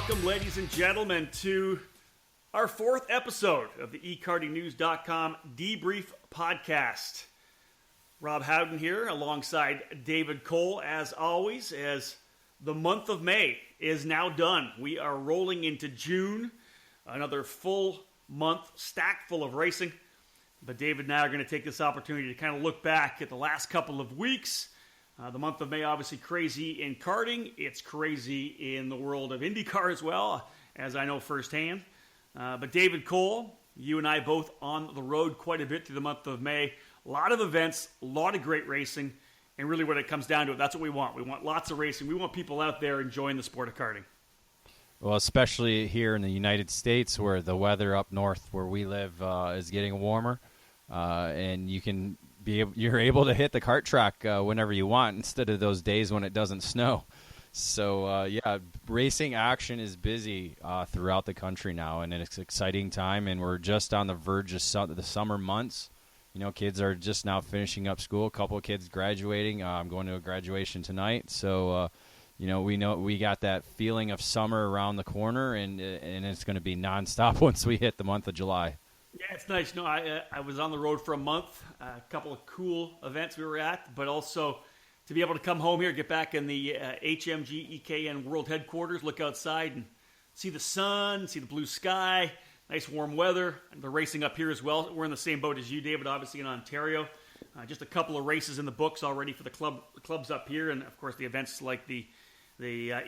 Welcome, ladies and gentlemen, to our fourth episode of the eKartingNews.com Debrief podcast. Rob Howden here alongside David Cole, as always, as the month of May is now done. We are rolling into June, another full month stacked full of racing. But David and I are going to take this opportunity to kind of look back at the last couple of weeks. The month of May, obviously crazy in karting. It's crazy in the world of IndyCar as well, as I know firsthand. But David Cole, you and I both on the road quite a bit through the month of May. A lot of events, a lot of great racing, and really when it comes down to it, that's what we want. We want lots of racing. We want people out there enjoying the sport of karting. Well, especially here in the United States where the weather up north where we live is getting warmer, and you're able to hit the kart track whenever you want instead of those days when it doesn't snow. So, racing action is busy throughout the country now, and it's an exciting time, and we're just on the verge of the summer months. You know, kids are just now finishing up school. A couple of kids graduating. I'm going to a graduation tonight. So, we got that feeling of summer around the corner, and it's going to be nonstop once we hit the month of July. Yeah, it's nice. No, I was on the road for a month, a couple of cool events we were at, but also to be able to come home here, get back in the HMG EKN World Headquarters, look outside and see the sun, see the blue sky, nice warm weather. And the racing up here as well. We're in the same boat as you, David, obviously in Ontario. Just a couple of races in the books already for the clubs up here, and of course the events like the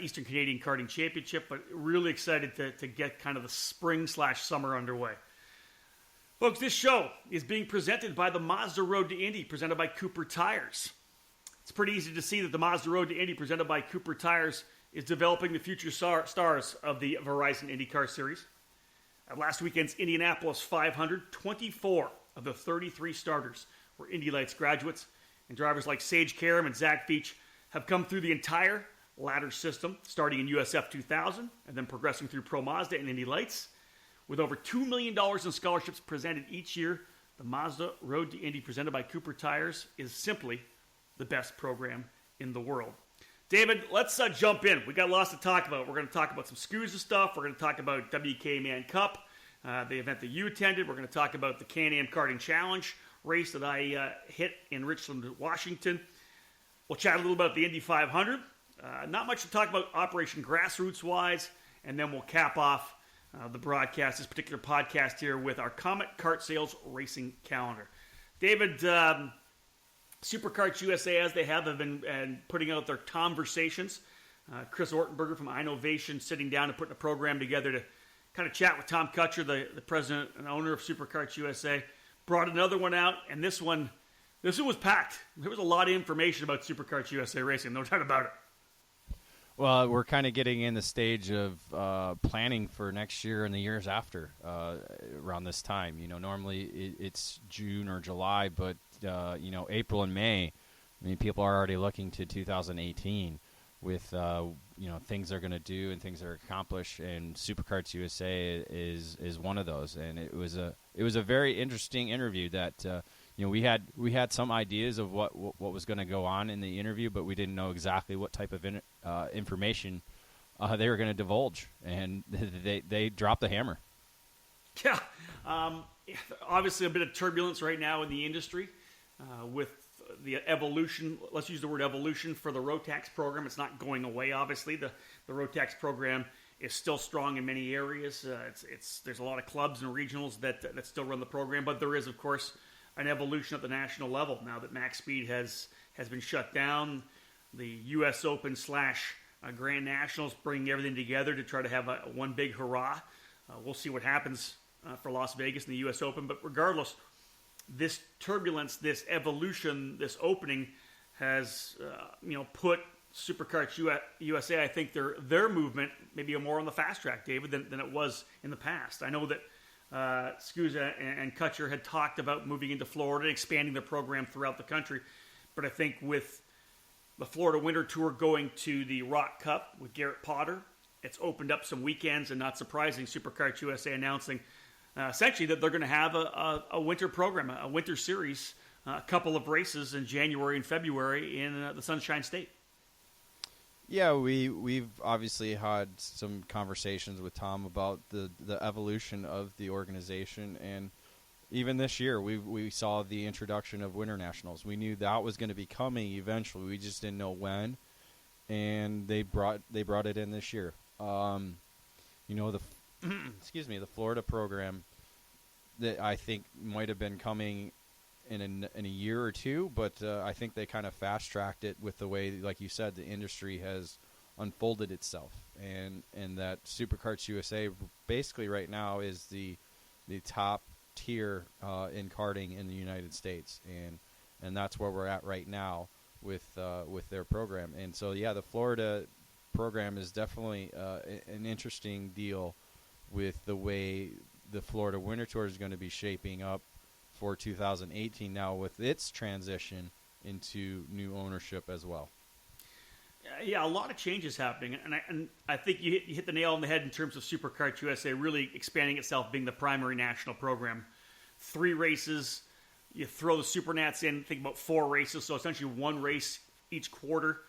Eastern Canadian Karting Championship, but really excited to get kind of the spring/summer underway. Folks, this show is being presented by the Mazda Road to Indy, presented by Cooper Tires. It's pretty easy to see that the Mazda Road to Indy, presented by Cooper Tires, is developing the future stars of the Verizon IndyCar Series. At last weekend's Indianapolis 500, 24 of the 33 starters were Indy Lights graduates, and drivers like Sage Karam and Zach Veach have come through the entire ladder system, starting in USF 2000 and then progressing through Pro Mazda and Indy Lights. With over $2 million in scholarships presented each year, the Mazda Road to Indy, presented by Cooper Tires, is simply the best program in the world. David, let's jump in. We got lots to talk about. We're going to talk about some SCUSA stuff. We're going to talk about WK Man Cup, the event that you attended. We're going to talk about the Can-Am Karting Challenge race that I hit in Richland, Washington. We'll chat a little about the Indy 500. Not much to talk about Operation Grassroots-wise, and then we'll cap off the broadcast, this particular podcast here, with our Comet Kart Sales Racing Calendar. David, Superkarts USA, as they have been putting out their conversations. Chris Ortenberger from iNovation sitting down and putting a program together to kind of chat with Tom Kutcher, the president and owner of Superkarts USA. Brought another one out, and this one was packed. There was a lot of information about Superkarts USA Racing, no doubt about it. Well, we're kind of getting in the stage of planning for next year and the years after around this time. You know, normally it's June or July, but, April and May, I mean, people are already looking to 2018 with, things they're going to do and things they're accomplish, and Superkarts USA is one of those. And it was a very interesting interview that, we had some ideas of what was going to go on in the interview, but we didn't know exactly what type of information they were going to divulge, and they dropped the hammer. Yeah, obviously a bit of turbulence right now in the industry with the evolution. Let's use the word evolution for the road tax program. It's not going away. Obviously, the road tax program is still strong in many areas. There's a lot of clubs and regionals that still run the program, but there is, of course, an evolution at the national level now that Max Speed has been shut down. The U.S. Open / Grand Nationals bringing everything together to try to have one big hurrah. We'll see what happens for Las Vegas in the U.S. Open, but regardless, this turbulence, this evolution, this opening has put Superkarts USA, I think their movement maybe more on the fast track, David, than it was in the past. I know that SCUSA and Kutcher had talked about moving into Florida, expanding their program throughout the country. But I think with the Florida Winter Tour going to the Rock Cup with Garrett Potter, it's opened up some weekends, and not surprising, Superkarts USA announcing essentially that they're going to have a winter program, a winter series, a couple of races in January and February in the Sunshine State. Yeah, we've obviously had some conversations with Tom about the evolution of the organization, and even this year we saw the introduction of Winter Nationals. We knew that was going to be coming eventually. We just didn't know when, and they brought it in this year. The excuse me, the Florida program that I think might have been coming in a year or two, but I think they kind of fast-tracked it with the way, like you said, the industry has unfolded itself, and that Supercarts USA basically right now is the top tier in karting in the United States, and that's where we're at right now with their program. And so, yeah, the Florida program is definitely an interesting deal with the way the Florida Winter Tour is going to be shaping up for 2018 now with its transition into new ownership as well. Yeah, a lot of changes happening, and I think you hit the nail on the head in terms of Supercarts USA really expanding itself, being the primary national program. 3 races, you throw the Supernats in, think about 4 races, so essentially 1 race each quarter.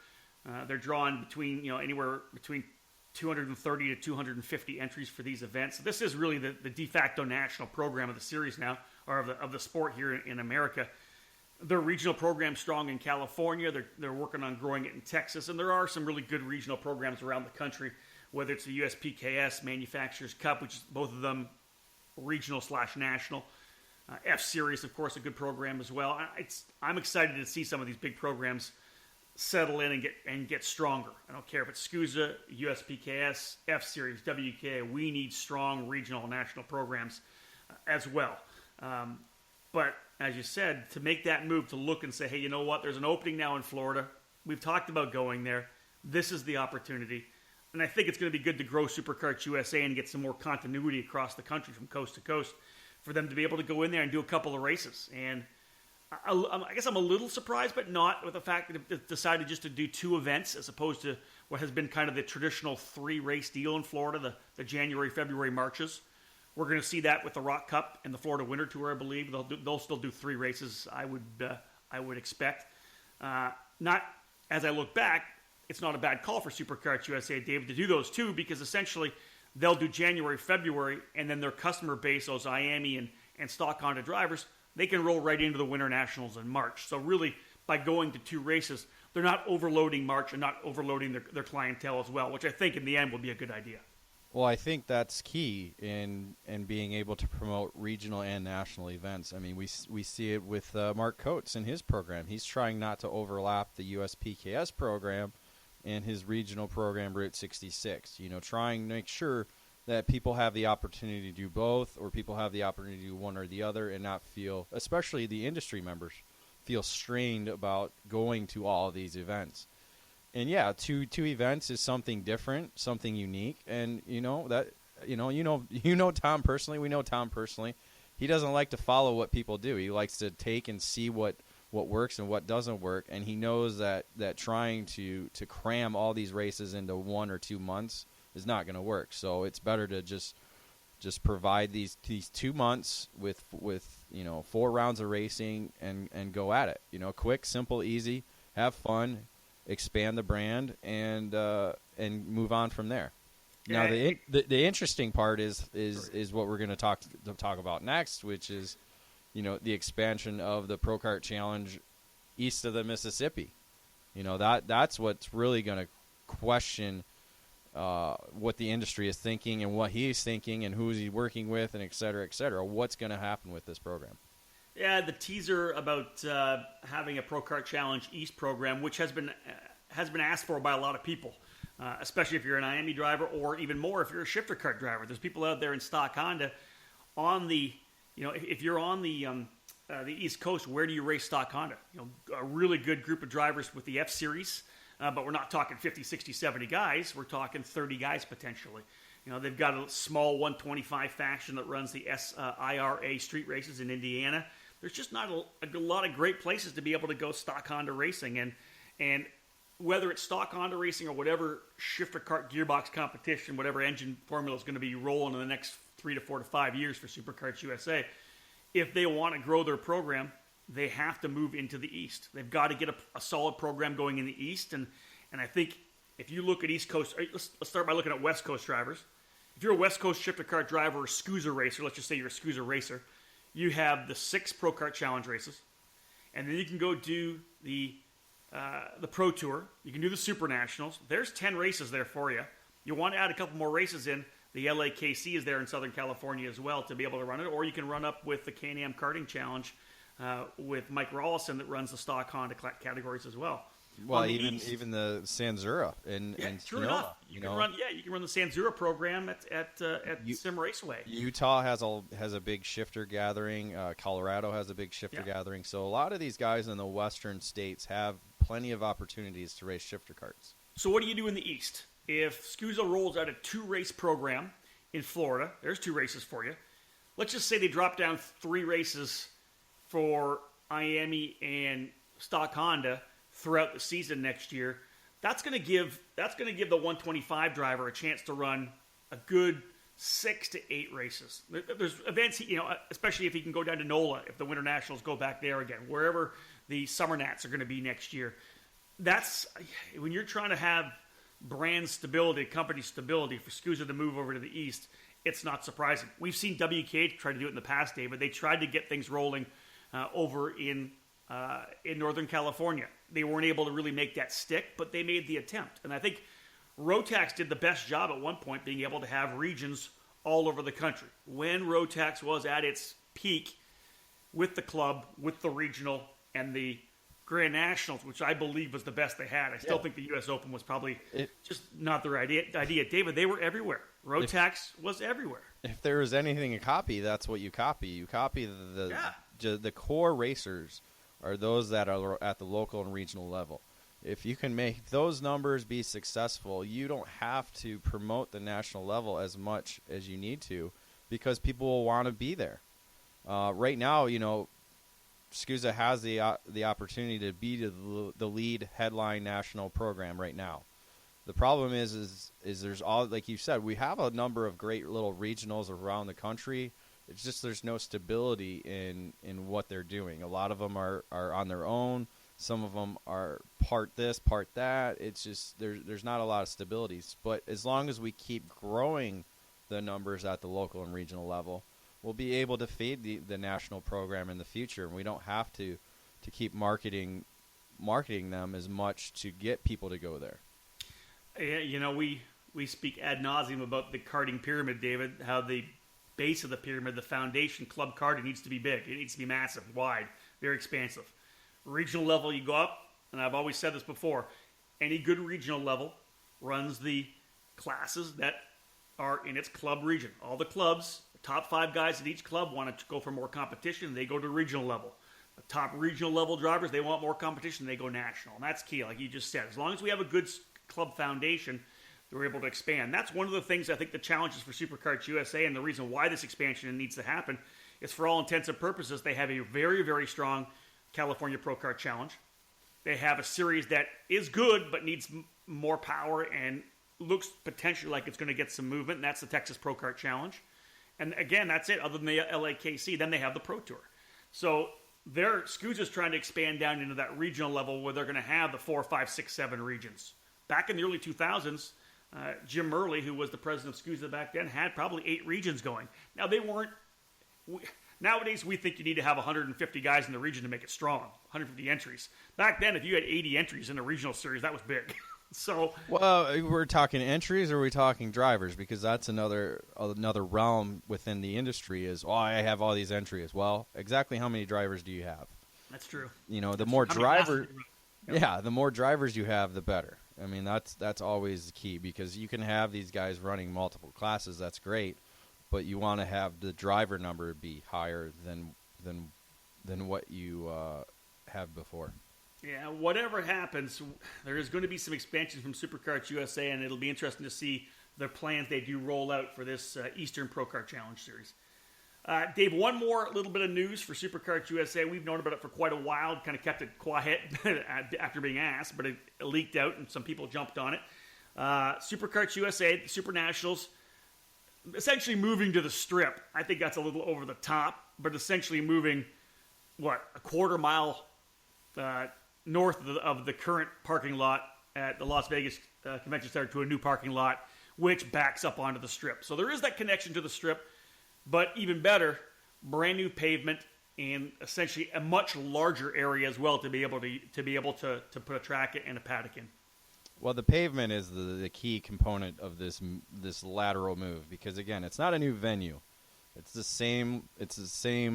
They're drawing between anywhere between 230 to 250 entries for these events. So this is really the de facto national program of the series now, or of the sport here in America. Their regional program's strong in California. They're working on growing it in Texas, and there are some really good regional programs around the country, whether it's the USPKS, Manufacturers Cup, which is both of them regional/national. F-Series, of course, a good program as well. I'm excited to see some of these big programs settle in and get stronger. I don't care if it's SCUSA, USPKS, F-Series, WK. We need strong regional and national programs as well. But as you said, to make that move to look and say, hey, you know what? There's an opening now in Florida. We've talked about going there. This is the opportunity. And I think it's going to be good to grow Supercarts USA and get some more continuity across the country from coast to coast for them to be able to go in there and do a couple of races. And I guess I'm a little surprised, but not, with the fact that they've decided just to do 2 events as opposed to what has been kind of the traditional 3-race deal in Florida, the January, February marches. We're going to see that with the Rock Cup and the Florida Winter Tour, I believe. They'll still do 3 races, I would expect. Not, as I look back, it's not a bad call for Supercarts USA, David, to do those 2, because essentially they'll do January, February, and then their customer base, those IAME and Stock Honda drivers, they can roll right into the Winter Nationals in March. So really, by going to 2 races, they're not overloading March and not overloading their clientele as well, which I think in the end will be a good idea. Well, I think that's key in being able to promote regional and national events. I mean, we see it with Mark Coates and his program. He's trying not to overlap the USPKS program and his regional program, Route 66. Trying to make sure that people have the opportunity to do both, or people have the opportunity to do one or the other, and not feel, especially the industry members, feel strained about going to all of these events. And yeah, two events is something different, something unique, and Tom personally. We know Tom personally. He doesn't like to follow what people do. He likes to take and see what works and what doesn't work, and he knows that trying to cram all these races into 1 or 2 months is not going to work. So it's better to just provide these 2 months with 4 rounds of racing and go at it. Quick, simple, easy, have fun, expand the brand, and move on from there. Now the interesting part is what we're going to talk about next, which is the expansion of the Pro Kart Challenge east of the Mississippi. That's what's really going to question what the industry is thinking and what he's thinking and who's he working with, and et cetera, et cetera. What's going to happen with this program? Yeah, the teaser about having a Pro Kart Challenge East program, which has been asked for by a lot of people, especially if you're an IAME driver, or even more if you're a shifter kart driver. There's people out there in Stock Honda on the, if you're on the East Coast, where do you race Stock Honda? A really good group of drivers with the F Series. But we're not talking 50, 60, 70 guys. We're talking 30 guys potentially. They've got a small 125 faction that runs the IRA street races in Indiana. There's just not a lot of great places to be able to go Stock Honda racing. And whether it's Stock Honda racing or whatever shifter kart gearbox competition, whatever engine formula is going to be rolling in the next 3 to 4 to 5 years for Supercarts USA, if they want to grow their program, they have to move into the East. They've got to get a solid program going in the East, and I think if you look at East Coast, let's start by looking at West Coast drivers. If you're a West Coast shifter kart driver or SCUSA racer, let's just say you're a SCUSA racer, you have the 6 Pro Kart Challenge races, and then you can go do the Pro Tour. You can do the Super Nationals. There's 10 races there for you. You want to add a couple more races in. The LAKC is there in Southern California as well to be able to run it, or you can run up with the Can-Am Karting Challenge with Mike Rawlison that runs the stock Honda categories as well. Well, even the Sanzura and true enough. You can run the Sanzura program at Sim Raceway. Utah has a big shifter gathering. Colorado has a big shifter gathering. So a lot of these guys in the western states have plenty of opportunities to race shifter karts. So what do you do in the East? If SCUSA rolls out a 2-race program in Florida, there's 2 races for you. Let's just say they drop down 3 races for Miami and stock Honda throughout the season next year. That's going to give the 125 driver a chance to run a good 6 to 8 races. There's events, especially if he can go down to NOLA, if the Winter Nationals go back there again, wherever the Summer Nats are going to be next year. That's when you're trying to have brand stability, company stability for SCUSA to move over to the East. It's not surprising. We've seen WK try to do it in the past, David. They tried to get things rolling over in Northern California. They weren't able to really make that stick, but they made the attempt. And I think Rotax did the best job at one point being able to have regions all over the country. When Rotax was at its peak with the club, with the regional, and the Grand Nationals, which I believe was the best they had. I still think the U.S. Open was probably just not the right idea. David, they were everywhere. Rotax was everywhere. If there was anything to copy, that's what you copy. You copy the core racers are those that are at the local and regional level. If you can make those numbers be successful, you don't have to promote the national level as much as you need to because people will want to be there. Right now, SCUSA has the opportunity to be the lead headline national program right now. The problem is there's all, like you said, we have a number of great little regionals around the country. It's just there's no stability in what they're doing. A lot of them are on their own. Some of them are part this, part that. It's just there's not a lot of stability. But as long as we keep growing the numbers at the local and regional level, we'll be able to feed the national program in the future, and we don't have to keep marketing them as much to get people to go there. Yeah, we speak ad nauseum about the karting pyramid, David, how the base of the pyramid, the foundation, club karting needs to be big. It needs to be massive, wide, very expansive. Regional level, you go up, and I've always said this before, any good regional level runs the classes that are in its club region. All the clubs, the top 5 guys at each club want to go for more competition, they go to regional level. The top regional level drivers, they want more competition, they go national. And that's key, like you just said. As long as we have a good club foundation, we're able to expand. That's one of the things I think the challenges for Superkarts USA, and the reason why this expansion needs to happen is, for all intents and purposes, they have a very, very strong California Pro Kart Challenge. They have a series that is good but needs more power and looks potentially like it's going to get some movement, and that's the Texas Pro Kart Challenge. And again, that's it, other than the LAKC. Then they have the Pro Tour. So SCUSA's trying to expand down into that regional level where they're going to have the 4, 5, 6, 7 regions. Back in the early 2000s, Jim Murley, who was the president of SCUSA back then, had probably 8 regions going. Now, they weren't... Nowadays, we think you need to have 150 guys in the region to make it strong, 150 entries. Back then, if you had 80 entries in a regional series, that was big. So, well, we're talking entries, or are we talking drivers? Because that's another realm within the industry. Is I have all these entries. Well, exactly how many drivers do you have? That's true. The more drivers, the more drivers you have, the better. I mean, that's always the key, because you can have these guys running multiple classes. That's great, but you want to have the driver number be higher than what you have before. Yeah, whatever happens, there is going to be some expansion from Superkarts USA, and it'll be interesting to see the plans they do roll out for this Eastern Pro Kart Challenge Series. Dave, one more little bit of news for Superkarts USA. We've known about it for quite a while, kind of kept it quiet after being asked, but it leaked out and some people jumped on it. Superkarts USA, the Super Nationals, essentially moving to the Strip. I think that's a little over the top, but essentially moving, a quarter mile north of the current parking lot at the Las Vegas Convention Center to a new parking lot, which backs up onto the Strip. So there is that connection to the Strip, but even better, brand new pavement and essentially a much larger area as well to be able to put a track and a paddock in. Well, the pavement is the key component of this lateral move because again, it's not a new venue. It's the same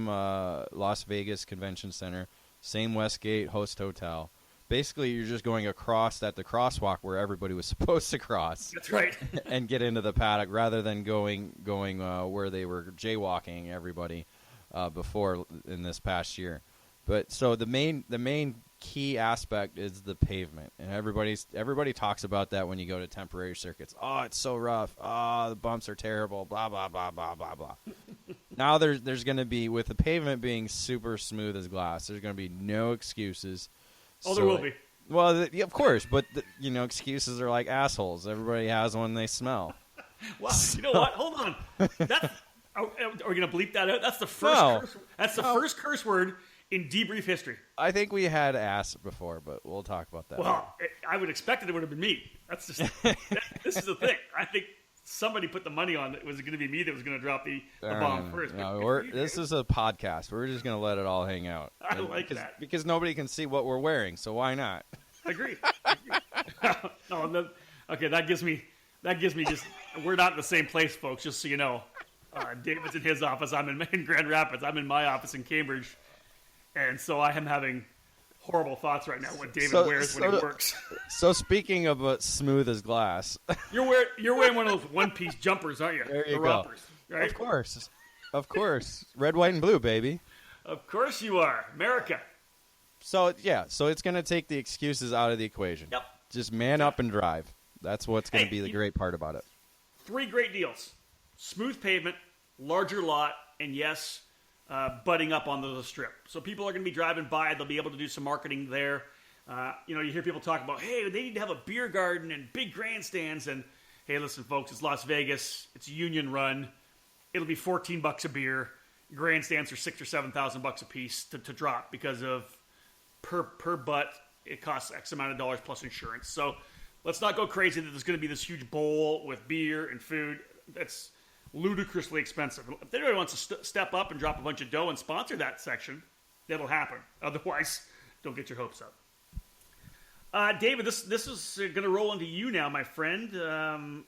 Las Vegas Convention Center, same Westgate host hotel. Basically, you're just going across at the crosswalk where everybody was supposed to cross. That's right. And get into the paddock rather than going where they were jaywalking everybody before in this past year. But so the main key aspect is the pavement, and everybody talks about that when you go to temporary circuits. Oh, it's so rough. Oh, the bumps are terrible. Blah blah blah blah blah blah. Now there's going to be, with the pavement being super smooth as glass, there's going to be no excuses. Oh, there will be. Well, of course, but excuses are like assholes. Everybody has one they smell. Well, you know what? Hold on. Are we going to bleep that out? That's the first. First curse word in debrief history. I think we had ass before, but we'll talk about that. Well, I would expect it would have been me. That's just. This is the thing. I think somebody put the money on it was going to be me that was going to drop the bomb first. No, this is a podcast. We're just going to let it all hang out. I like that. Because nobody can see what we're wearing, so why not? Agreed. Okay, that gives me just. We're not in the same place, folks, just so you know. David's in his office. I'm in Grand Rapids. I'm in my office in Cambridge. And so I am having horrible thoughts right now what David wears when he works. So speaking of smooth as glass. You're wearing one of those one-piece jumpers, aren't you? There you go. Rompers, right? Of course. Red, white, and blue, baby. Of course you are. America. So it's going to take the excuses out of the equation. Yep. Just man up and drive. That's what's going to be the great part about it. 3 great deals. Smooth pavement, larger lot, and yes, butting up onto the Strip. So people are going to be driving by. They'll be able to do some marketing there. You hear people talk about, hey, they need to have a beer garden and big grandstands. And, hey, listen, folks, it's Las Vegas. It's a union run. It'll be $14 a beer. Grandstands are $6,000 or $7,000 a piece to drop because of per butt. It costs X amount of dollars plus insurance. So let's not go crazy that there's going to be this huge bowl with beer and food. That's ludicrously expensive. If anybody wants to step up and drop a bunch of dough and sponsor that section, that'll happen. Otherwise, don't get your hopes up. David, this is going to roll into you now, my friend.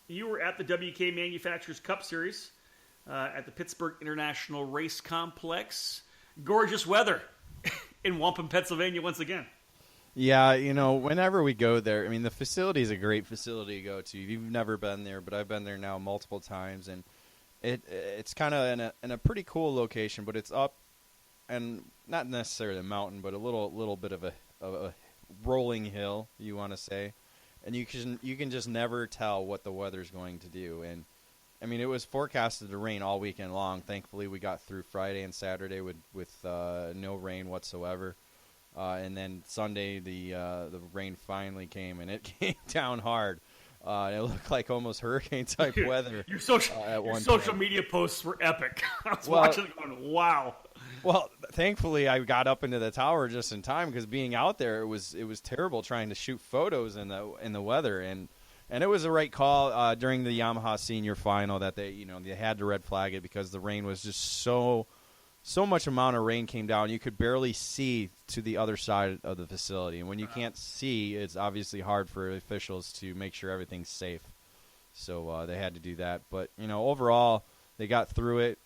You were at the WK Manufacturers Cup Series at the Pittsburgh International Race Complex. Gorgeous weather in Wampum, Pennsylvania once again. Yeah, whenever we go there, I mean, the facility is a great facility to go to. You've never been there, but I've been there now multiple times, and it's kind of in a pretty cool location, but it's up, and not necessarily a mountain, but a little bit of a rolling hill, you want to say, and you can just never tell what the weather's going to do. And I mean, it was forecasted to rain all weekend long. Thankfully, we got through Friday and Saturday with no rain whatsoever. And then Sunday, the rain finally came, and it came down hard. It looked like almost hurricane-type weather. Your social media posts were epic. I was watching it going, wow. Well, thankfully, I got up into the tower just in time because being out there, it was terrible trying to shoot photos in the weather, and it was the right call during the Yamaha Senior Final that they had to red flag it because the rain was just so much amount of rain came down, you could barely see to the other side of the facility. And when you can't see, it's obviously hard for officials to make sure everything's safe. So they had to do that. But, overall, they got through it,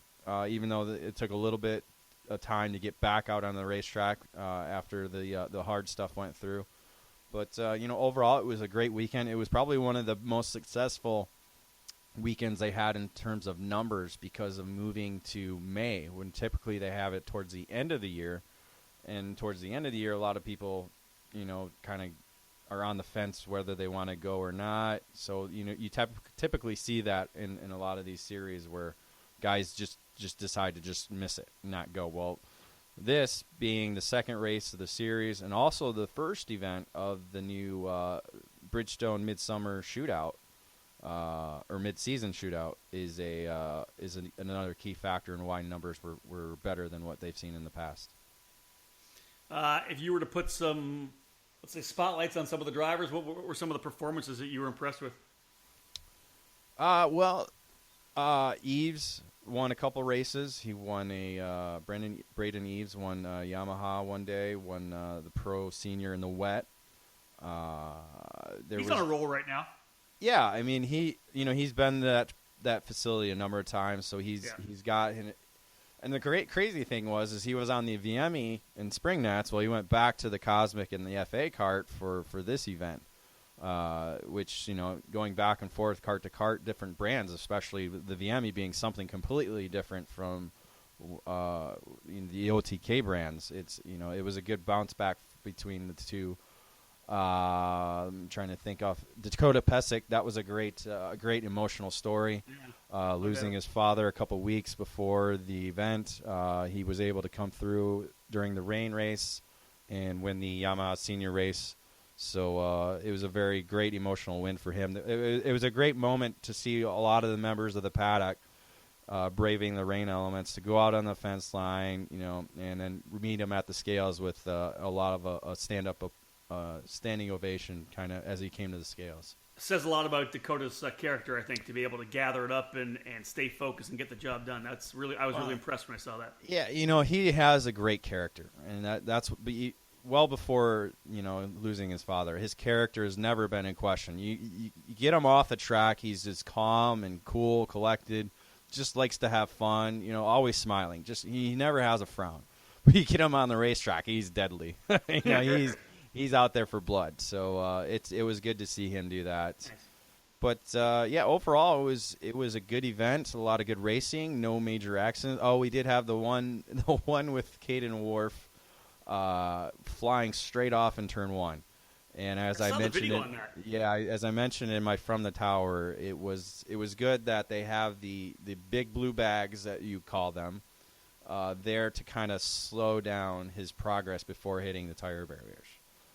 even though it took a little bit of time to get back out on the racetrack after the hard stuff went through. But, overall, it was a great weekend. It was probably one of the most successful weekends they had in terms of numbers because of moving to May, when typically they have it towards the end of the year. And towards the end of the year, a lot of people, kind of are on the fence whether they want to go or not. So, you typically see that in a lot of these series where guys just decide to just miss it, not go. Well, this being the second race of the series and also the first event of the new Bridgestone Midsummer Shootout, or mid-season shootout is another key factor in why numbers were better than what they've seen in the past. If you were to put some let's say, spotlights on some of the drivers. What were some of the performances that you were impressed with? Eves won a couple races. He won Braden Eves won Yamaha one day, won the Pro Senior in the wet. He's on a roll right now. Yeah, I mean he's been to that facility a number of times, so he's got. And the crazy thing is he was on the VME in Spring Nats. Well, he went back to the Cosmic and the FA kart for this event, which, going back and forth cart to cart, different brands, especially the VME being something completely different from the OTK brands. It was a good bounce back between the two. I'm trying to think of Dakota Pesic. That was a great emotional story. Losing his father a couple weeks before the event, he was able to come through during the rain race and win the Yamaha Senior race. So it was a very great emotional win for him. It was a great moment to see a lot of the members of the paddock braving the rain elements to go out on the fence line, and then meet him at the scales with a lot of a standing ovation kind of as he came to the scales. Says a lot about Dakota's character, I think, to be able to gather it up and stay focused and get the job done. I was really impressed when I saw that. Yeah, he has a great character, and that's well before losing his father. His character has never been in question. You get him off the track, he's just calm and cool, collected, just likes to have fun. Always smiling. He never has a frown. But you get him on the racetrack, he's deadly. He's out there for blood, so it was good to see him do that. Nice. But overall it was a good event, a lot of good racing, no major accidents. Oh, we did have the one with Caden Wharf flying straight off in turn one, and as I mentioned, as I mentioned in my From the Tower, it was good that they have the big blue bags that you call them there to kind of slow down his progress before hitting the tire barriers.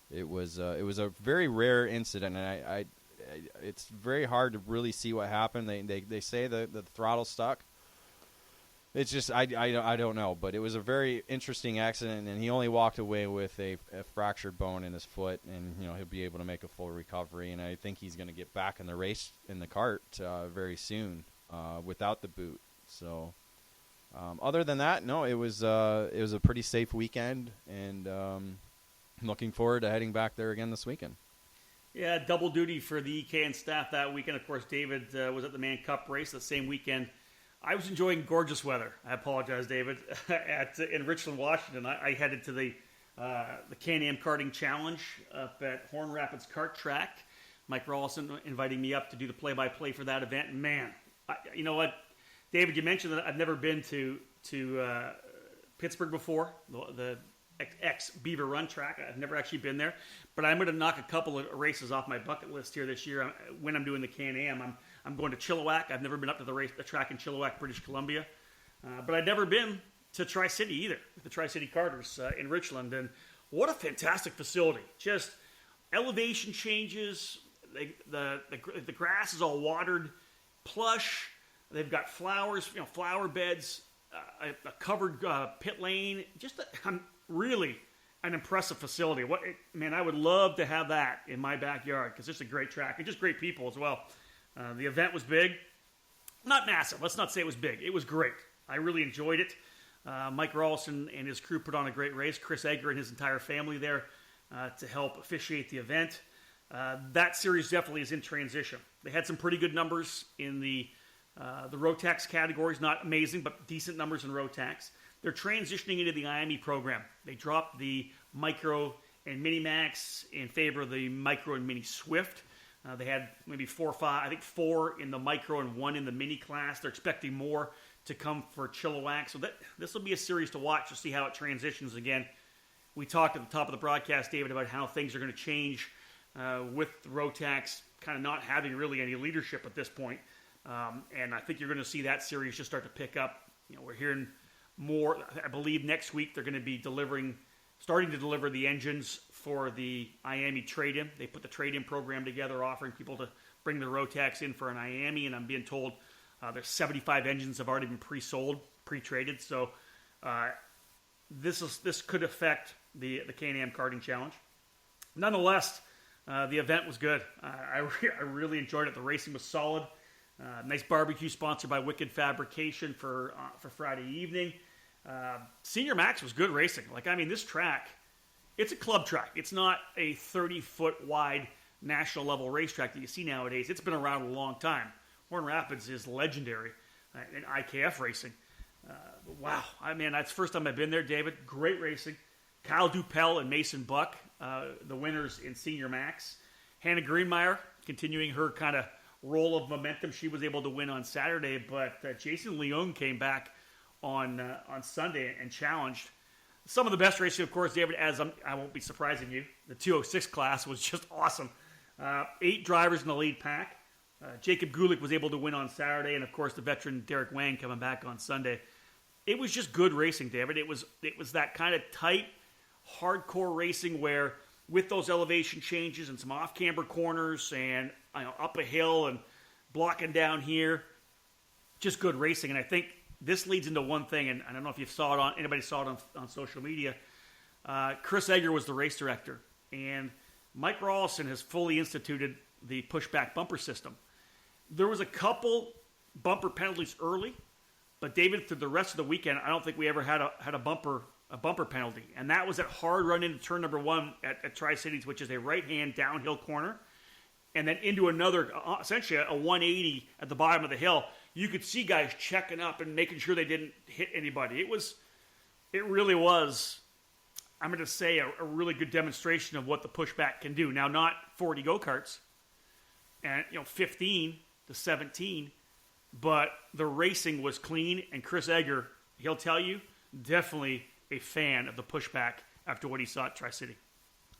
It was a very rare incident, and it's very hard to really see what happened. They say the throttle stuck. It's just I don't know, but it was a very interesting accident, and he only walked away with a fractured bone in his foot, and he'll be able to make a full recovery. And I think he's going to get back in the race in the kart very soon without the boot. So other than that, no, it was a pretty safe weekend, and I'm looking forward to heading back there again this weekend. Yeah, double duty for the EKN staff that weekend. Of course, David was at the Man Cup race the same weekend. I was enjoying gorgeous weather. I apologize, David. In Richland, Washington, I headed to the Can-Am Karting Challenge up at Horn Rapids Kart Track. Mike Rawlson inviting me up to do the play-by-play for that event. And man, you know what, David, you mentioned that I've never been to Pittsburgh before, the ex-Beaver Run track. I've never actually been there, but I'm going to knock a couple of races off my bucket list here this year. When I'm doing the Can-Am, I'm going to Chilliwack. I've never been up to the track in Chilliwack, British Columbia, but I've never been to Tri-City either, the Tri-City Karters in Richland. And what a fantastic facility. Just elevation changes. The grass is all watered, plush. They've got flowers, flower beds, a covered pit lane. Really an impressive facility. I would love to have that in my backyard because it's a great track and just great people as well. The event was big. Not massive. Let's not say it was big. It was great. I really enjoyed it. Mike Rawlson and his crew put on a great race. Chris Egger and his entire family there to help officiate the event. That series definitely is in transition. They had some pretty good numbers in the Rotax categories. Not amazing, but decent numbers in Rotax. They're transitioning into the IME program. They dropped the Micro and Mini Max in favor of the Micro and Mini Swift. They had maybe 4 or 5, I think 4 in the Micro and 1 in the Mini class. They're expecting more to come for Chilliwack. So this will be a series to watch to see how it transitions again. We talked at the top of the broadcast, David, about how things are going to change with Rotax kind of not having really any leadership at this point. And I think you're going to see that series just start to pick up. We're hearing more. I believe next week they're going to be starting to deliver the engines for the IAME trade-in. They put the trade-in program together, offering people to bring their Rotax in for an IAME, and I'm being told there's 75 engines have already been pre-sold, pre-traded. So this could affect the Can-Am Karting Challenge. nonetheless, the event was good. I really enjoyed it. The racing was solid. Nice barbecue sponsored by Wicked Fabrication for Friday evening. Senior Max was good racing. This track, it's a club track. It's not a 30-foot wide national level racetrack that you see nowadays. It's been around a long time. Horn Rapids is legendary in IKF racing. Wow. That's the first time I've been there, David. Great racing. Kyle Dupel and Mason Buck, the winners in Senior Max. Hannah Greenmeyer continuing her kind of role of momentum. She was able to win on Saturday, but Jason Leung came back on Sunday and challenged. Some of the best racing, of course, David, as I won't be surprising you, the 206 class was just awesome. 8 drivers in the lead pack. Jacob Gulick was able to win on Saturday, and of course the veteran Derek Wang coming back on Sunday. It was just good racing, David. It was that kind of tight, hardcore racing where with those elevation changes and some off-camber corners and up a hill and blocking down here, just good racing. And I think this leads into one thing, and I don't know if anybody saw it on social media. Chris Egger was the race director, and Mike Rawlson has fully instituted the pushback bumper system. There was a couple bumper penalties early, but David, through the rest of the weekend, I don't think we ever had a bumper penalty, and that was that hard run into turn number 1 at Tri-Cities, which is a right-hand downhill corner, and then into another, essentially a 180 at the bottom of the hill. You could see guys checking up and making sure they didn't hit anybody. It really was, I'm going to say, a really good demonstration of what the pushback can do. Now, not 40 go-karts, and 15 to 17, but the racing was clean, and Chris Egger, he'll tell you, definitely a fan of the pushback after what he saw at Tri-City.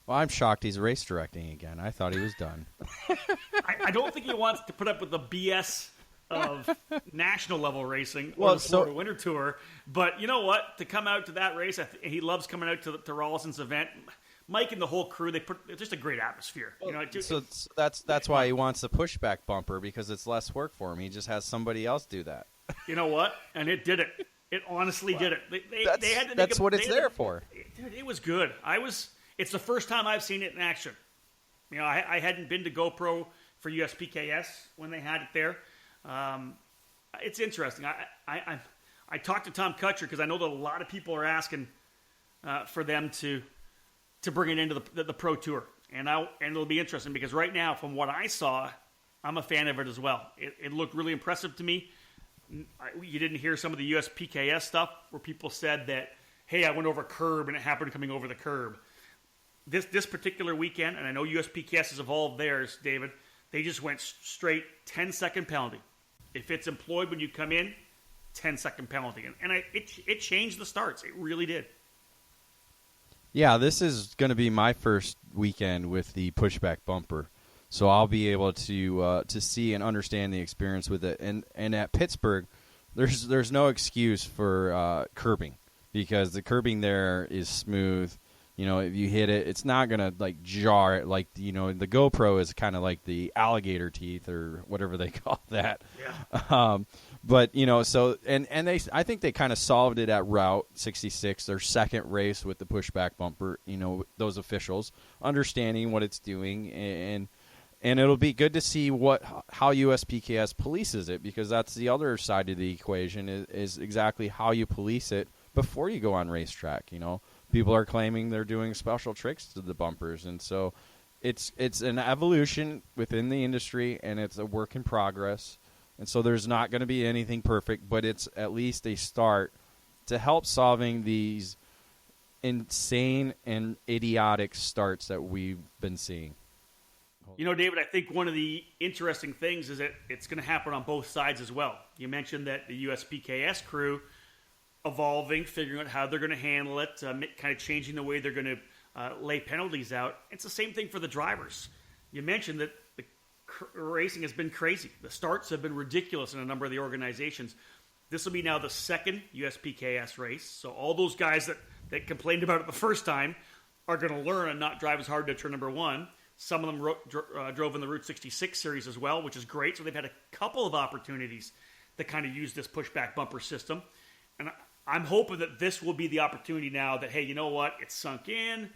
Well, I'm shocked he's race directing again. I thought he was done. I don't think he wants to put up with the BS of national level racing or the Florida Winter Tour. But you know what? To come out to that race, he loves coming out to Rawlson's event. Mike and the whole crew, they put just a great atmosphere. So that's why he wants the pushback bumper, because it's less work for him. He just has somebody else do that. You know what? And it did it. It honestly did it. They had to that's what it's there for. Dude, it was good. It's the first time I've seen it in action. I hadn't been to GoPro for USPKS when they had it there. It's interesting. I talked to Tom Kutcher because I know that a lot of people are asking for them to bring it into the Pro Tour, and it'll be interesting because right now, from what I saw, I'm a fan of it as well. It looked really impressive to me. You didn't hear some of the USPKS stuff where people said that, hey, I went over a curb and it happened coming over the curb. This particular weekend, and I know USPKS has evolved theirs, David, they just went straight 10-second penalty. If it's employed when you come in, 10-second penalty. And it changed the starts. It really did. Yeah, this is going to be my first weekend with the pushback bumper, so I'll be able to see and understand the experience with it. And at Pittsburgh, there's no excuse for curbing, because the curbing there is smooth. If you hit it, it's not going to jar it like, the GoPro is kind of like the alligator teeth or whatever they call that. Yeah. But, I think they kind of solved it at Route 66, their second race with the pushback bumper, those officials understanding what it's doing. And it'll be good to see how USPKS polices it, because that's the other side of the equation is exactly how you police it before you go on racetrack, People are claiming they're doing special tricks to the bumpers, and so it's an evolution within the industry, and it's a work in progress. And so there's not going to be anything perfect, but it's at least a start to help solving these insane and idiotic starts that we've been seeing. David, I think one of the interesting things is that it's going to happen on both sides as well. You mentioned that the USPKS crew evolving, figuring out how they're going to handle it, kind of changing the way they're going to lay penalties out. It's the same thing for the drivers. You mentioned that the racing has been crazy. The starts have been ridiculous in a number of the organizations. This will be now the second USPKS race. So all those guys that complained about it the first time are going to learn and not drive as hard to turn number 1. Some of them drove in the Route 66 series as well, which is great. So they've had a couple of opportunities to kind of use this pushback bumper system. And I'm hoping that this will be the opportunity now that, hey, you know what? It's sunk in.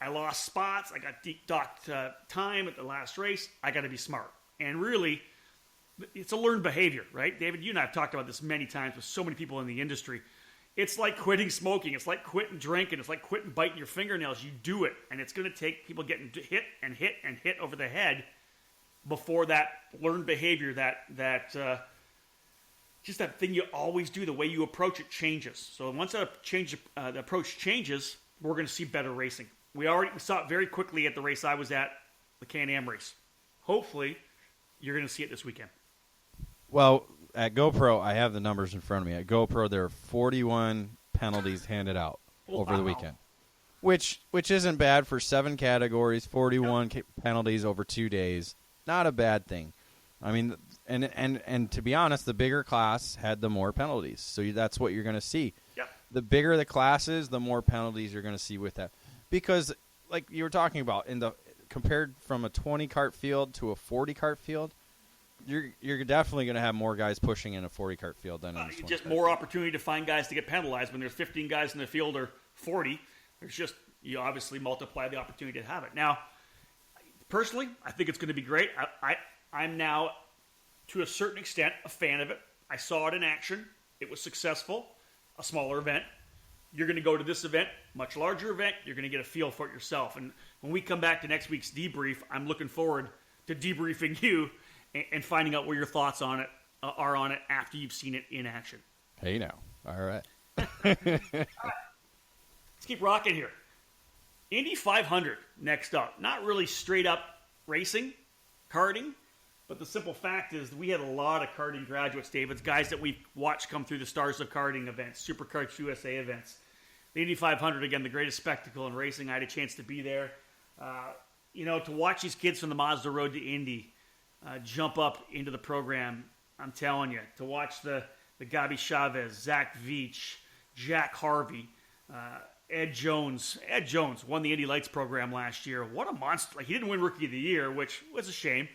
I lost spots. I got docked time at the last race. I got to be smart. And really, it's a learned behavior, right? David, you and I have talked about this many times with so many people in the industry. It's like quitting smoking. It's like quitting drinking. It's like quitting biting your fingernails. You do it, and it's going to take people getting hit and hit and hit over the head before that learned behavior, that just that thing you always do, the way you approach it changes. So once the approach changes, we're going to see better racing. We saw it very quickly at the race I was at, the Can-Am race. Hopefully, you're going to see it this weekend. Well, at GoPro, I have the numbers in front of me. At GoPro, there are 41 penalties handed out over the weekend, which isn't bad for 7 categories, 41 penalties over 2 days. Not a bad thing. I mean, and to be honest, the bigger class had the more penalties. So that's what you're going to see. Yep. The bigger the class is, the more penalties you're going to see with that. Because, like you were talking about, compared from a 20-cart field to a 40-cart field, you're definitely going to have more guys pushing in a 40-cart field than in a 20-cart just more opportunity to find guys to get penalized. When there's 15 guys in the field or 40, there's just, you obviously multiply the opportunity to have it. Now, personally, I think it's going to be great. I'm now, to a certain extent, a fan of it. I saw it in action. It was successful. A smaller event. You're going to go to this event, much larger event. You're going to get a feel for it yourself. And when we come back to next week's debrief, I'm looking forward to debriefing you and finding out what your thoughts on it are on it after you've seen it in action. Hey, now. All right. Let's keep rocking here. Indy 500 next up. Not really straight up racing, karting, but the simple fact is we had a lot of karting graduates, David, guys that we've watched come through the Stars of Karting events, Superkarts USA events. The Indy 500, again, the greatest spectacle in racing. I had a chance to be there. To watch these kids from the Mazda Road to Indy jump up into the program, I'm telling you, to watch the Gabi Chavez, Zach Veach, Jack Harvey, Ed Jones. Ed Jones won the Indy Lights program last year. What a monster. Like, he didn't win Rookie of the Year, which was a shame,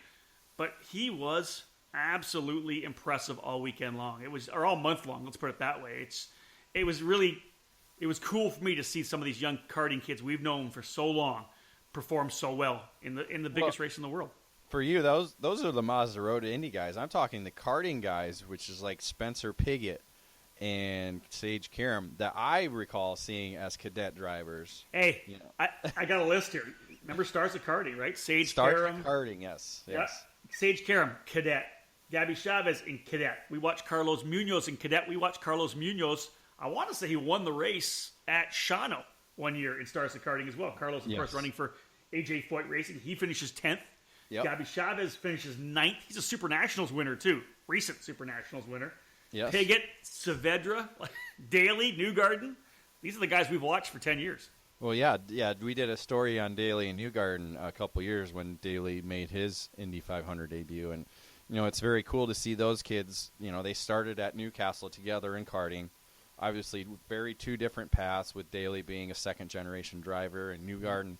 but he was absolutely impressive all weekend long. Or all month long, let's put it that way. It was cool for me to see some of these young karting kids we've known for so long perform so well in the biggest race in the world. For you, those are the Mazda Road to Indy guys. I'm talking the karting guys, which is like Spencer Piggott and Sage Karam, that I recall seeing as cadet drivers. Hey, I got a list here. Remember Stars of Karting, right? Sage Karam. Karting, yes. Yeah. Sage Karam, cadet. Gabi Chavez in cadet. We watched Carlos Munoz in cadet. We watched Carlos Munoz. I want to say he won the race at Shawano one year in Stars of Karting as well. Carlos, of course, running for AJ Foyt Racing. He finishes 10th. Yep. Gabi Chavez finishes 9th. He's a Super Nationals winner, too. Recent Super Nationals winner. Yes. Piggott, Saavedra, Daly, Newgarden. These are the guys we've watched for 10 years. Well, yeah. We did a story on Daly and Newgarden a couple years when Daly made his Indy 500 debut. And, it's very cool to see those kids. They started at Newcastle together in karting. Obviously, very two different paths, with Daly being a second-generation driver and Newgarden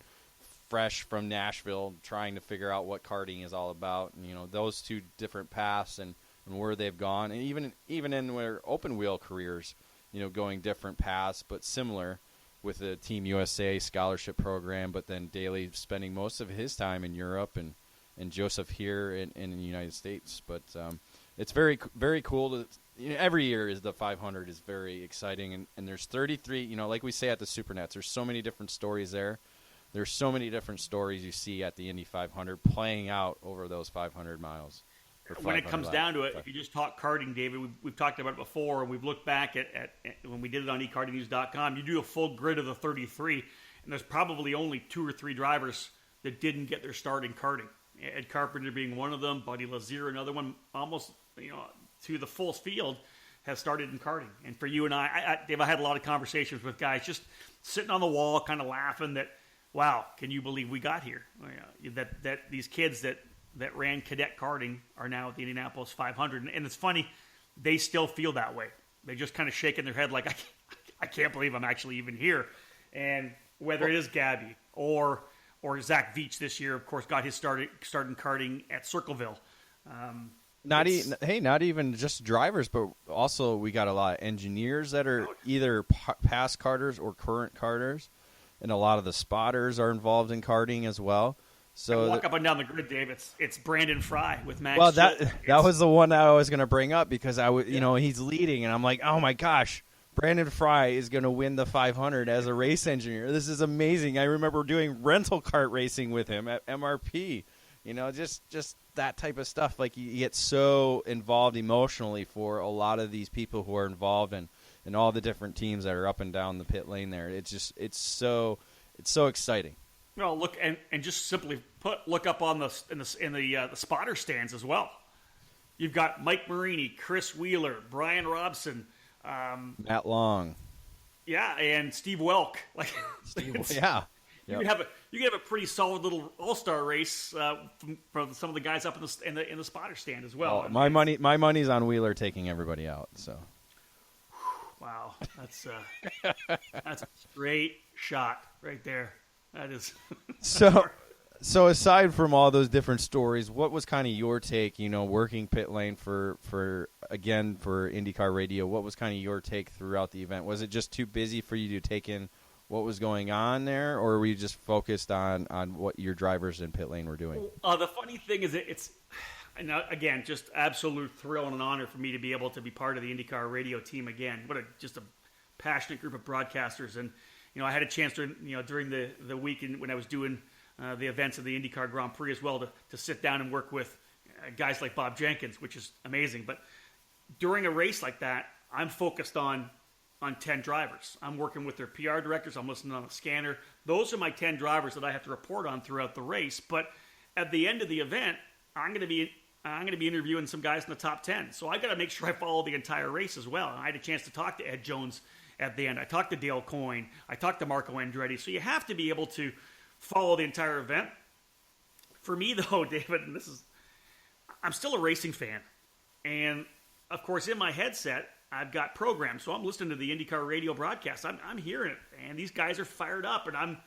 fresh from Nashville, trying to figure out what karting is all about. And, those two different paths and where they've gone. And even in their open-wheel careers, going different paths but similar, with the Team USA scholarship program, but then Daly spending most of his time in Europe and Joseph here in the United States. But it's very, very cool to every year is the 500 is very exciting, and there's 33, like we say at the Supernets, there's so many different stories there. There's so many different stories you see at the Indy 500 playing out over those 500 miles. When it comes down to it, if you just talk karting, David, we've talked about it before, and we've looked back at when we did it on ekartingnews.com. You do a full grid of the 33, and there's probably only 2 or 3 drivers that didn't get their start in karting. Ed Carpenter being one of them, Buddy Lazier another one, almost to the full field has started in karting. And for you and Dave, I had a lot of conversations with guys just sitting on the wall, kind of laughing that, wow, can you believe we got here? That these kids that ran cadet karting are now at the Indianapolis 500. And it's funny, they still feel that way. They just kind of shaking their head like, I can't believe I'm actually even here. And whether it is Gabby or Zach Veach this year, of course, got his start in karting at Circleville. Not even just drivers, but also we got a lot of engineers that are either past karters or current karters. and a lot of the spotters are involved in karting as well. So walk up and down the grid, Dave. It's Brandon Fry with Max. Well, Schultz. that was the one that I was going to bring up because he's leading, and I'm like, oh my gosh, Brandon Fry is going to win the 500 as a race engineer. This is amazing. I remember doing rental kart racing with him at MRP. Just that type of stuff. Like you get so involved emotionally for a lot of these people who are involved in all the different teams that are up and down the pit lane there. It's so exciting. Well, look and just simply look up on the spotter stands as well. You've got Mike Marini, Chris Wheeler, Brian Robson, Matt Long, and Steve Welk. Like, yeah. You could have a pretty solid little all-star race from some of the guys up in the spotter stand as well. My money's on Wheeler taking everybody out. So, wow, that's a straight shot right there. That is so. Aside from all those different stories, what was kind of your take? Working pit lane for IndyCar Radio. What was kind of your take throughout the event? Was it just too busy for you to take in what was going on there, or were you just focused on what your drivers in pit lane were doing? The funny thing is, again, just absolute thrill and an honor for me to be able to be part of the IndyCar Radio team again. What just a passionate group of broadcasters, and I had a chance during the week when I was doing the events of the IndyCar Grand Prix as well to sit down and work with guys like Bob Jenkins, which is amazing. But during a race like that, I'm focused on 10 drivers. I'm working with their PR directors. I'm listening on the scanner. Those are my 10 drivers that I have to report on throughout the race. But at the end of the event, I'm going to be interviewing some guys in the top 10. So I got to make sure I follow the entire race as well. And I had a chance to talk to Ed Jones at the end. I talked to Dale Coyne. I talked to Marco Andretti. So you have to be able to follow the entire event. For me, though, David, and I'm still a racing fan. And, of course, in my headset, I've got programs, so I'm listening to the IndyCar Radio broadcast. I'm hearing it, and these guys are fired up, and I'm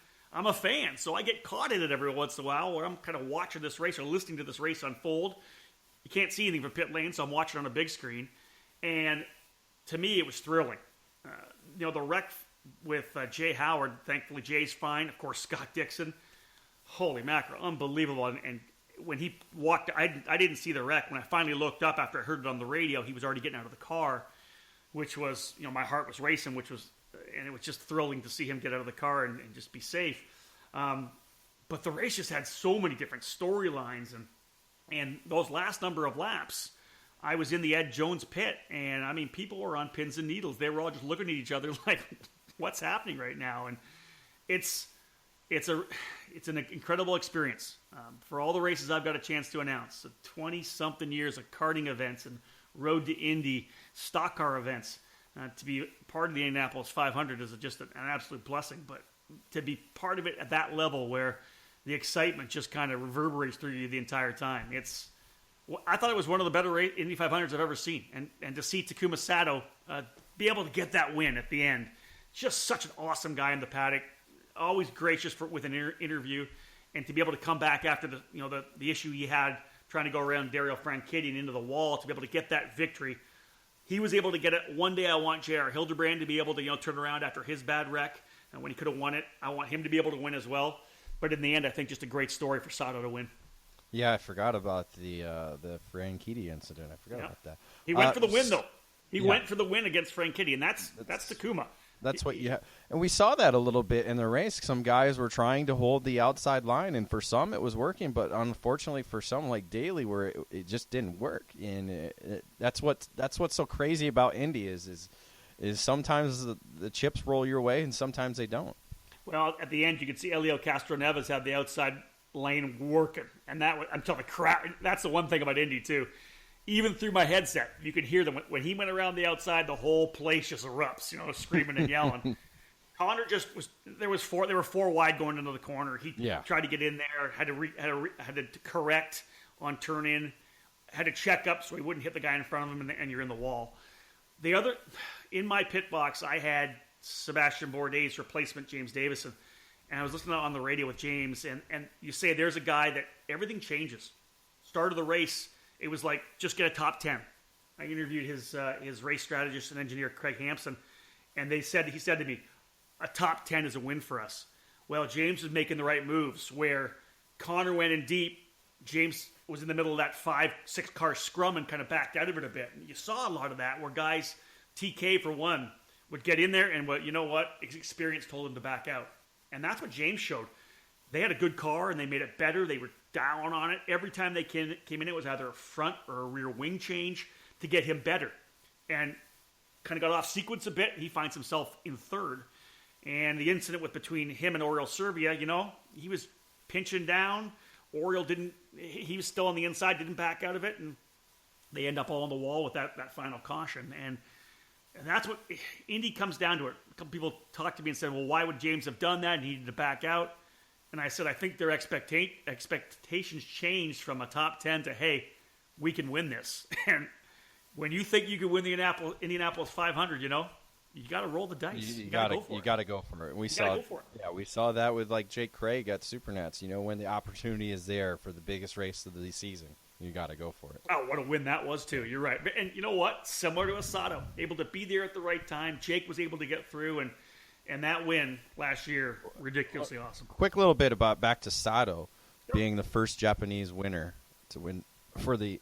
a fan. So I get caught in it every once in a while where I'm kind of watching this race or listening to this race unfold. You can't see anything from pit lane, so I'm watching on a big screen. And to me, it was thrilling. The wreck with Jay Howard, thankfully Jay's fine. Of course, Scott Dixon. Holy mackerel, unbelievable. And when he walked, I didn't see the wreck. When I finally looked up after I heard it on the radio, he was already getting out of the car, which was, my heart was racing, and it was just thrilling to see him get out of the car and just be safe. But the race just had so many different storylines, and those last number of laps, I was in the Ed Jones pit, and people were on pins and needles. They were all just looking at each other like, what's happening right now? And it's an incredible experience. For all the races I've got a chance to announce, so 20-something years of karting events and Road to Indy, stock car events, to be part of the Indianapolis 500 is just an absolute blessing. But to be part of it at that level where the excitement just kind of reverberates through you the entire time, I thought it was one of the better Indy 500s I've ever seen. And to see Takuma Sato be able to get that win at the end, just such an awesome guy in the paddock, always gracious with an interview, and to be able to come back after the issue he had trying to go around Dario Franchitti and into the wall to be able to get that victory. He was able to get it. One day I want J.R. Hildebrand to be able to turn around after his bad wreck, and when he could have won it, I want him to be able to win as well. But in the end, I think just a great story for Sato to win. Yeah, I forgot about the Franchitti incident. I forgot about that. He went for the win, though. He went for the win against Franchitti, and that's Takuma. That's what you have. And we saw that a little bit in the race. Some guys were trying to hold the outside line, and for some it was working, but unfortunately for some like Daly, where it just didn't work. And that's what's so crazy about Indy is sometimes the chips roll your way, and sometimes they don't. Well, at the end, you could see Elio Castroneves had the outside lane working, and I'm telling the crowd. That's the one thing about Indy too. Even through my headset, you could hear them. When he went around the outside, the whole place just erupts, screaming and yelling. Connor there were four wide going into the corner. He tried to get in there, had to correct on turn in, had to check up so he wouldn't hit the guy in front of him, and you're in the wall. In my pit box, I had Sebastian Bourdais' replacement, James Davison, and I was listening on the radio with James, and you say there's a guy that everything changes. Start of the race, it was like, just get a top 10. I interviewed his race strategist and engineer, Craig Hampson, and he said to me, a top 10 is a win for us. Well, James was making the right moves where Connor went in deep. James was in the middle of that 5-6 car scrum and kind of backed out of it a bit. And you saw a lot of that where guys, TK for one, would get in there and his experience told him to back out. And that's what James showed. They had a good car and they made it better. They were down on it. Every time they came in, it was either a front or a rear wing change to get him better. And kind of got off sequence a bit. He finds himself in third. And the incident between him and Oriol Servia, he was pinching down. Oriol he was still on the inside, didn't back out of it. And they end up all on the wall with that final caution. And that's what Indy comes down to it. A couple people talked to me and said, well, why would James have done that? He needed to back out. And I said, I think their expectations changed from a top 10 to, hey, we can win this. And when you think you can win the Indianapolis 500, you got to roll the dice. You got to go for it. We saw that with like Jake Craig at Supernats. When the opportunity is there for the biggest race of the season, you got to go for it. Oh, what a win that was too. You're right. And you know what? Similar to Asado, able to be there at the right time. Jake was able to get through, and that win last year, ridiculously awesome. Quick little bit about back to Sato being the first Japanese winner to win for the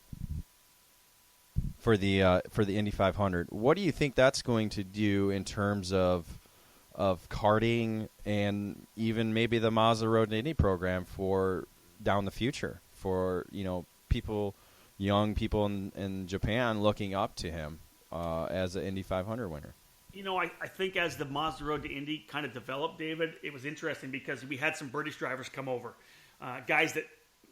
Indy 500. What do you think that's going to do in terms of karting and even maybe the Mazda Road to Indy program for down the future for young people in Japan looking up to him as an Indy 500 winner? I think as the Mazda Road to Indy kind of developed, David, it was interesting because we had some British drivers come over. Guys that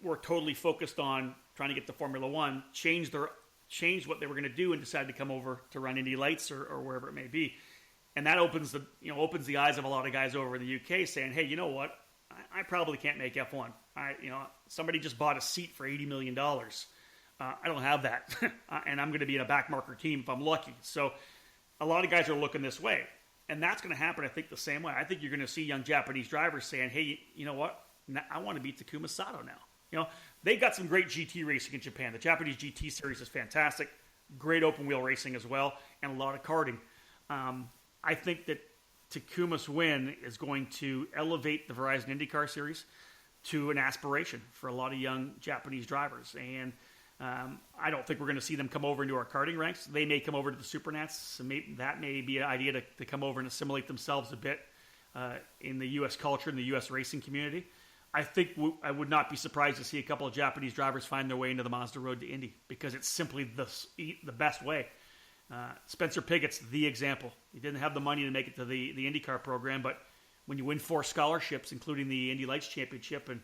were totally focused on trying to get to Formula One, changed what they were going to do and decided to come over to run Indy Lights or wherever it may be. And that opens the eyes of a lot of guys over in the UK saying, hey, you know what? I probably can't make F1. Somebody just bought a seat for $80 million. I don't have that. And I'm going to be in a backmarker team if I'm lucky. So a lot of guys are looking this way. And that's going to happen, I think, the same way. I think you're going to see young Japanese drivers saying, hey, you know what? I want to beat Takuma Sato now. They've got some great GT racing in Japan. The Japanese GT series is fantastic. Great open wheel racing as well, and a lot of karting. I think that Takuma's win is going to elevate the Verizon IndyCar series to an aspiration for a lot of young Japanese drivers. And I don't think we're going to see them come over into our karting ranks. They may come over to the Supernats. So that may be an idea to come over and assimilate themselves a bit in the U.S. culture and the U.S. racing community. I think I would not be surprised to see a couple of Japanese drivers find their way into the Mazda Road to Indy because it's simply the best way. Spencer Pigot's the example. He didn't have the money to make it to the IndyCar program, but when you win 4 scholarships, including the Indy Lights Championship, and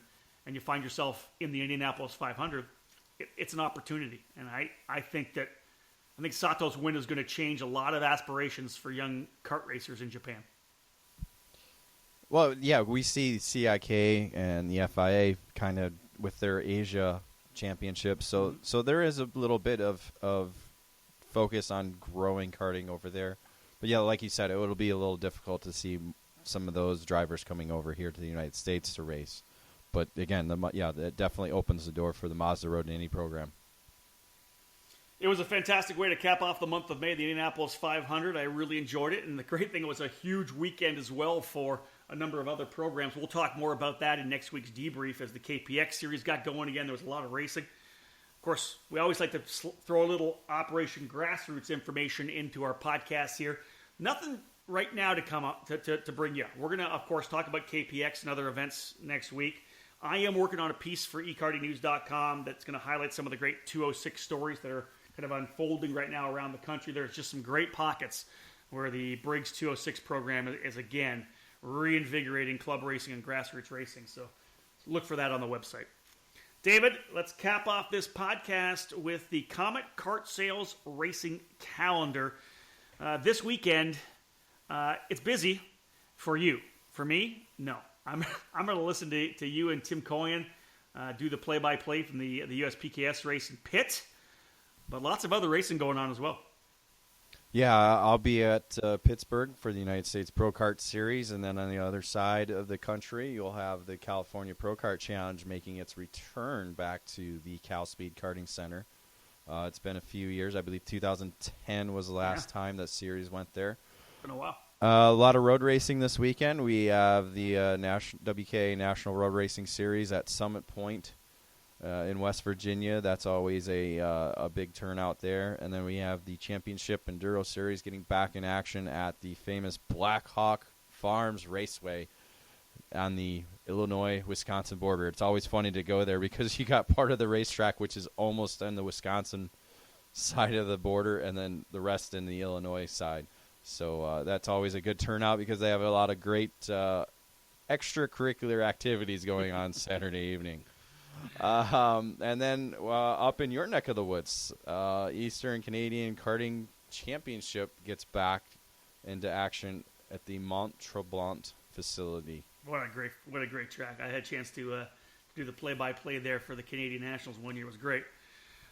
you find yourself in the Indianapolis 500, it's an opportunity. And I think Sato's win is going to change a lot of aspirations for young kart racers in Japan. Well, yeah, we see CIK and the FIA kind of with their Asia championship. So there is a little bit of focus on growing karting over there. But yeah, like you said, it'll be a little difficult to see some of those drivers coming over here to the United States to race. But again, that definitely opens the door for the Mazda Road to Indy program. It was a fantastic way to cap off the month of May, the Indianapolis 500. I really enjoyed it. And the great thing, it was a huge weekend as well for a number of other programs. We'll talk more about that in next week's debrief as the KPX series got going again. There was a lot of racing. Of course, we always like to throw a little Operation Grassroots information into our podcast here. Nothing right now to come up to bring you. We're going to, of course, talk about KPX and other events next week. I am working on a piece for ekartingnews.com that's going to highlight some of the great 206 stories that are kind of unfolding right now around the country. There's just some great pockets where the Briggs 206 program is again reinvigorating club racing and grassroots racing. So look for that on the website. David, let's cap off this podcast with the Comet Kart Sales Racing Calendar. This weekend, it's busy for you. For me, no. I'm going to listen to you and Tim Coyan do the play-by-play from the USPKS race in Pitt. But lots of other racing going on as well. Yeah, I'll be at Pittsburgh for the United States Pro Kart Series, and then on the other side of the country, you'll have the California Pro Kart Challenge making its return back to the Cal Speed Karting Center. It's been a few years. I believe 2010 was the last time that series went there. It's been a while. A lot of road racing this weekend. We have the WK National Road Racing Series at Summit Point in West Virginia. That's always a big turnout there. And then we have the Championship Enduro Series getting back in action at the famous Black Hawk Farms Raceway on the Illinois-Wisconsin border. It's always funny to go there because you got part of the racetrack which is almost on the Wisconsin side of the border and then the rest in the Illinois side. So that's always a good turnout because they have a lot of great extracurricular activities going on Saturday evening. And then up in your neck of the woods, Eastern Canadian Karting Championship gets back into action at the Mont Tremblant facility. What a great track. I had a chance to do the play-by-play there for the Canadian Nationals one year. It was great.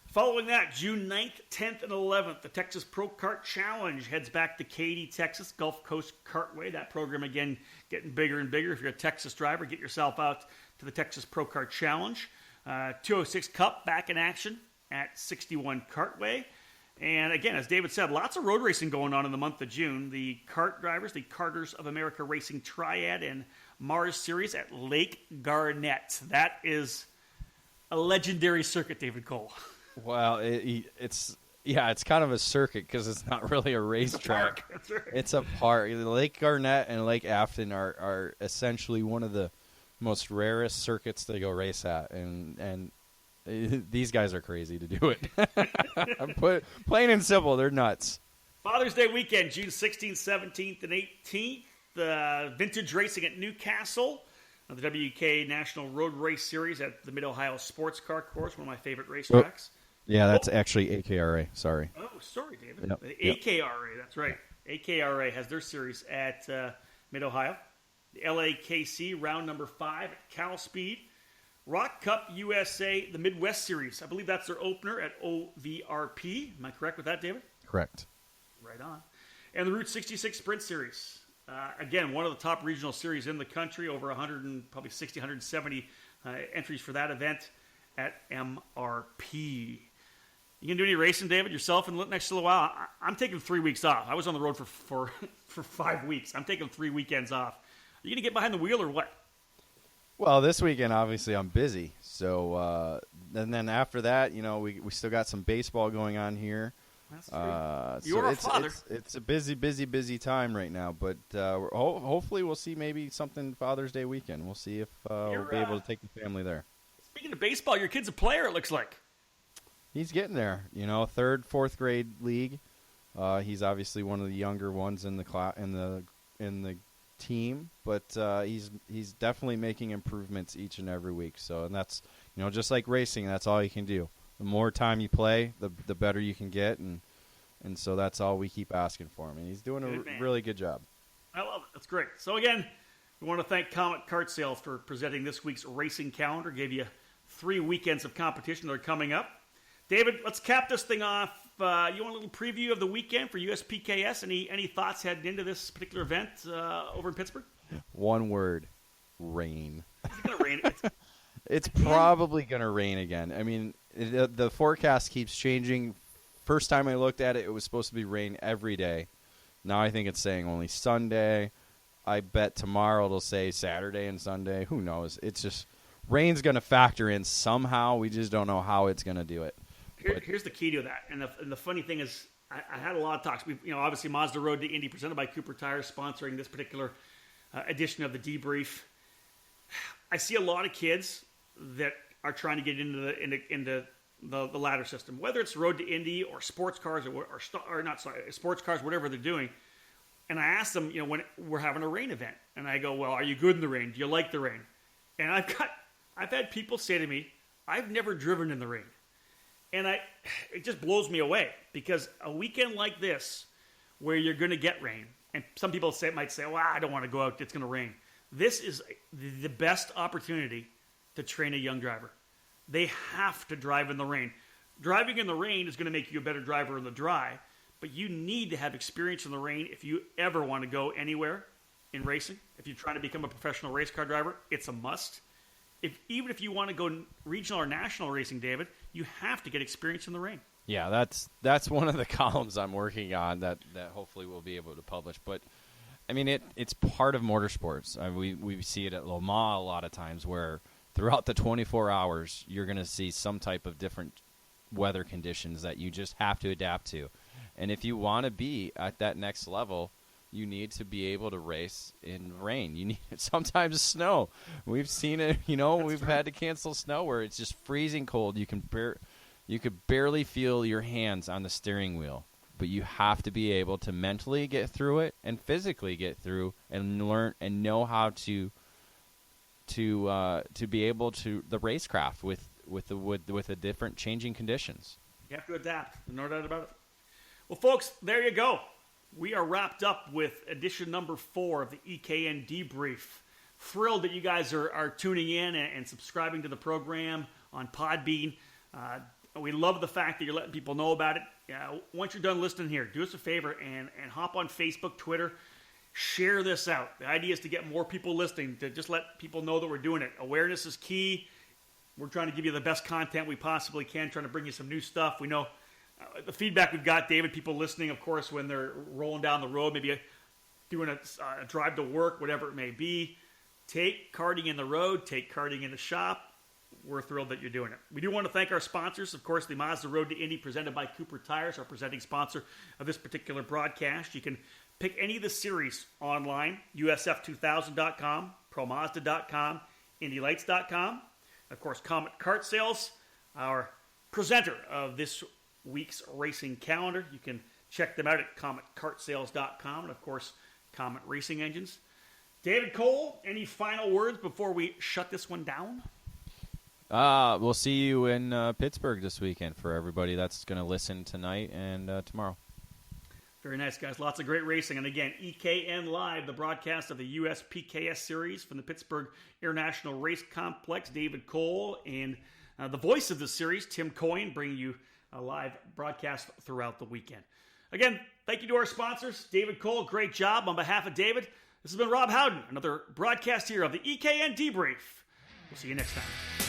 Following that, June 9th, 10th, and 11th, the Texas Pro Kart Challenge heads back to Katy, Texas, Gulf Coast Kartway. That program, again, getting bigger and bigger. If you're a Texas driver, get yourself out to the Texas Pro Kart Challenge. 206 Cup back in action at 61 Kartway. And again, as David said, lots of road racing going on in the month of June. The kart drivers, the Karters of America Racing Triad and Mars Series at Lake Garnett. That is a legendary circuit, David Cole. Well, it's kind of a circuit because it's not really a racetrack. That's right. It's a park. Lake Garnett and Lake Afton are essentially one of the most rarest circuits to go race at, and these guys are crazy to do it. Plain and simple, they're nuts. Father's Day weekend, June 16th, 17th, and 18th. Vintage racing at Newcastle. The WK National Road Race Series at the Mid-Ohio Sports Car Course, one of my favorite racetracks. Yeah, that's actually AKRA. Sorry. Oh, sorry, David. Yep. The AKRA, that's right. AKRA has their series at Mid-Ohio. The LAKC, round number 5 at Cal Speed. Rock Cup USA, the Midwest Series. I believe that's their opener at OVRP. Am I correct with that, David? Correct. Right on. And the Route 66 Sprint Series. Again, one of the top regional series in the country. Over 170 entries for that event at MRP. You gonna do any racing, David, yourself in the next little while? I'm taking 3 weeks off. I was on the road for 5 weeks. I'm taking 3 weekends off. Are you gonna get behind the wheel or what? Well, this weekend, obviously, I'm busy. So, and then after that, we still got some baseball going on here. That's true. You're a father. It's a busy time right now. But hopefully we'll see maybe something Father's Day weekend. We'll see if we'll be able to take the family there. Speaking of baseball, your kid's a player, it looks like. He's getting there. 3rd, 4th grade league. He's obviously one of the younger ones in the team, but he's definitely making improvements each and every week. So, and that's just like racing, that's all you can do. The more time you play, the better you can get, and so that's all we keep asking for him. And he's doing a really good job. I love it. That's great. So again, we want to thank Comet Kart Sales for presenting this week's racing calendar. Gave you 3 weekends of competition that are coming up. David, let's cap this thing off. You want a little preview of the weekend for USPKS? Any thoughts heading into this particular event over in Pittsburgh? One word: rain. Is it going to rain? It's probably going to rain again. I mean, the forecast keeps changing. First time I looked at it, it was supposed to be rain every day. Now I think it's saying only Sunday. I bet tomorrow it'll say Saturday and Sunday. Who knows? It's just rain's going to factor in somehow. We just don't know how it's going to do it. Here's the key to that. And the funny thing is, I had a lot of talks. Obviously Mazda Road to Indy, presented by Cooper Tires, sponsoring this particular edition of the Debrief. I see a lot of kids that are trying to get into the ladder system, whether it's Road to Indy or sports cars or not sports cars, whatever they're doing. And I asked them, when we're having a rain event, and I go, well, are you good in the rain? Do you like the rain? And I've had people say to me, I've never driven in the rain. And it just blows me away, because a weekend like this, where you're going to get rain, and some people might say, well, I don't want to go out, it's going to rain. This is the best opportunity to train a young driver. They have to drive in the rain. Driving in the rain is going to make you a better driver in the dry, but you need to have experience in the rain if you ever want to go anywhere in racing. If you're trying to become a professional race car driver, it's a must. Even if you want to go regional or national racing, David, you have to get experience in the rain. Yeah, that's one of the columns I'm working on that hopefully we'll be able to publish. But I mean, it's part of motorsports. We see it at Le Mans a lot of times where throughout the 24 hours, you're going to see some type of different weather conditions that you just have to adapt to. And if you want to be at that next level, you need to be able to race in rain. You need sometimes snow. We've seen it, we've had to cancel snow where it's just freezing cold. You could barely feel your hands on the steering wheel. But you have to be able to mentally get through it and physically get through and learn and know how to be able to the racecraft with the different changing conditions. You have to adapt, no doubt about it. Well, folks, there you go. We are wrapped up with edition number 4 of the EKN Debrief. Thrilled that you guys are tuning in and subscribing to the program on Podbean. We love the fact that you're letting people know about it. Once you're done listening here, do us a favor and hop on Facebook, Twitter, share this out. The idea is to get more people listening, to just let people know that we're doing it. Awareness is key. We're trying to give you the best content we possibly can, trying to bring you some new stuff. We know the feedback we've got, David, people listening, of course, when they're rolling down the road, maybe doing a drive to work, whatever it may be. Take karting in the road, take karting in the shop. We're thrilled that you're doing it. We do want to thank our sponsors. Of course, the Mazda Road to Indy presented by Cooper Tires, our presenting sponsor of this particular broadcast. You can pick any of the series online, usf2000.com, promazda.com, indylights.com. Of course, Comet Kart Sales, our presenter of this week's racing calendar. You can check them out at cometkartsales.com and, of course, Comet Racing Engines. David Cole, any final words before we shut this one down? We'll see you in Pittsburgh this weekend for everybody that's going to listen tonight and tomorrow. Very nice, guys. Lots of great racing. And again, EKN Live, the broadcast of the USPKS Series from the Pittsburgh International Race Complex. David Cole and the voice of the series, Tim Coyne, bringing you a live broadcast throughout the weekend. Again, thank you to our sponsors. David Cole, great job. On behalf of David, this has been Rob Howden, another broadcast here of the EKN Debrief. We'll see you next time.